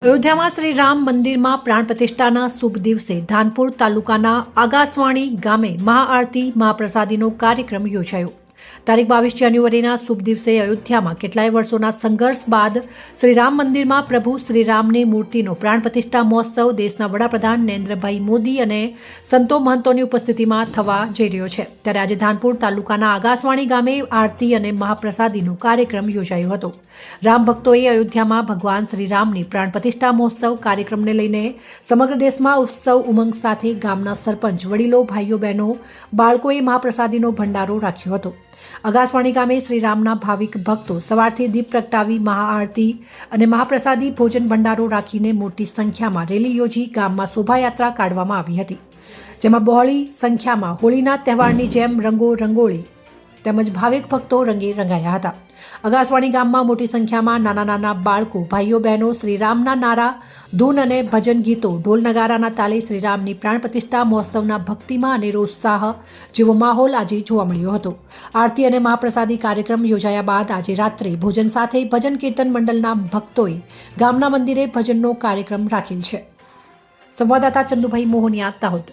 અયોધ્યામાં શ્રી રામ મંદિરમાં પ્રાણ પ્રતિષ્ઠાના શુભ દિવસે ધાનપુર તાલુકાના આગાસવાણી ગામે મહાઆરતી મહાપ્રસાદીનો કાર્યક્રમ યોજાયો। તારીખ 22 જાન્યુઆરીના શુભ દિવસે અયોધ્યામાં કેટલાય વર્ષોના સંઘર્ષ બાદ શ્રી રામ મંદિરમાં પ્રભુ શ્રી રામની મૂર્તિનો પ્રાણ પ્રતિષ્ઠા મહોત્સવ દેશના વડાપ્રધાન નરેન્દ્રભાઈ મોદી અને સંતો મહંતોની ઉપસ્થિતિમાં થવા જઈ રહ્યો છે। ત્યારે આજે ધાનપુર તાલુકાના આગાસવાણી ગામે આરતી અને મહાપ્રસાદીનો કાર્યક્રમ યોજાયો હતો। રામ ભક્તોએ અયોધ્યામાં ભગવાન શ્રી રામની પ્રાણ પ્રતિષ્ઠા મહોત્સવ કાર્યક્રમને લઈને સમગ્ર દેશમાં ઉત્સવ ઉમંગ સાથે ગામના સરપંચ વડીલો ભાઈઓ બહેનો બાળકોએ મહાપ્રસાદીનો ભંડારો રાખ્યો હતો। આગાસવાણી ગામે શ્રી રામના ભાવિક ભક્તો સવારથી દીપ પ્રગટાવી મહાઆરતી અને મહાપ્રસાદી ભોજન ભંડારો રાખીને મોટી સંખ્યામાં રેલી યોજી ગામમાં શોભાયાત્રા કાઢવામાં આવી હતી, જેમાં બહોળી સંખ્યામાં હોળીના તહેવારની જેમ રંગો રંગોળી તેમજ ભાવિક ભક્તો રંગે રંગાયા હતા। આગાસવાણી ગામમાં મોટી સંખ્યામાં નાના નાના બાળકો ભાઈઓ બહેનો શ્રીરામના નારા ધૂન અને ભજન ગીતો ઢોલ નગારાના તાલે શ્રીરામની પ્રાણ પ્રતિષ્ઠા મહોત્સવના ભક્તિમાં અને ઉત્સાહ જેવો માહોલ આજે જોવા મળ્યો હતો। આરતી અને મહાપ્રસાદી કાર્યક્રમ યોજાયા બાદ આજે રાત્રે ભોજન સાથે ભજન કીર્તન મંડળના ભક્તોએ ગામના મંદિરે ભજનનો કાર્યક્રમ રાખેલ છે। સંવાદદાતા ચંદુભાઈ મોહનિયા, દાહોદ।